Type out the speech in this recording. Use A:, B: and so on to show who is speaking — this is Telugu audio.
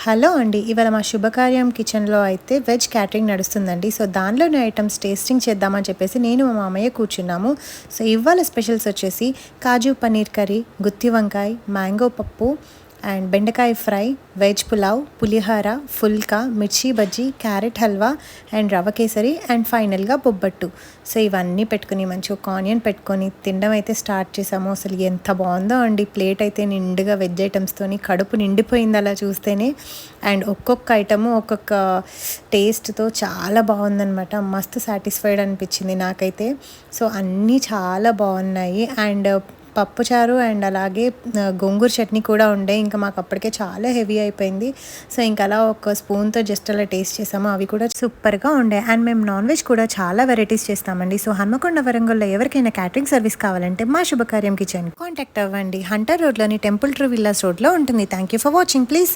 A: హలో అండి. ఇవాళ మా శుభకార్యం కిచెన్‌లో అయితే వెజ్ క్యాటరింగ్ నడుస్తుందండి. సో, దానిలోని ఐటెమ్స్ టేస్టింగ్ చేద్దామని చెప్పేసి నేను, మా మామయ్య కూర్చున్నాము. సో, ఇవాళ స్పెషల్స్ వచ్చేసి కాజు పన్నీర్ కర్రీ, గుత్తి వంకాయ, మ్యాంగో పప్పు అండ్ బెండకాయ ఫ్రై, వెజ్ పులావ్, పులిహోర, ఫుల్కా, మిర్చి బజ్జీ, క్యారెట్ హల్వా అండ్ రవ్వ కేసరి అండ్ ఫైనల్‌గా బొబ్బట్టు. సో, ఇవన్నీ పెట్టుకొని మంచిగా ఒక ఆనియన్ పెట్టుకొని తినడం అయితే స్టార్ట్ చేసాము. అసలు ఎంత బాగుందో అండి. ప్లేట్ అయితే నిండుగా వెజ్ ఐటమ్స్తోని కడుపు నిండిపోయింది అలా చూస్తేనే. అండ్ ఒక్కొక్క ఐటము ఒక్కొక్క టేస్ట్‌తో చాలా బాగుందనమాట. మస్తు సాటిస్ఫైడ్ అనిపించింది నాకైతే. సో, అన్నీ చాలా బాగున్నాయి. అండ్ పప్పుచారు అండ్ అలాగే గోంగూర చట్నీ కూడా ఉండే. ఇంకా మాకు అప్పటికే చాలా హెవీ అయిపోయింది. సో, ఇంక అలా ఒక స్పూన్‌తో జస్ట్ అలా టేస్ట్ చేసాము. అవి కూడా సూపర్‌గా ఉండే. అండ్ మేము నాన్ వెజ్ కూడా చాలా వెరైటీస్ చేస్తామండి. సో, హన్మకొండ వరంగల్‌లో ఎవరికైనా క్యాటరింగ్ సర్వీస్ కావాలంటే మా శుభకార్యం కిచెన్ కాంటాక్ట్ అవ్వండి. హంటర్ రోడ్‌లోని టెంపుల్ ట్రూ విల్లాస్ రోడ్‌లో ఉంటుంది. Thank you for watching. Please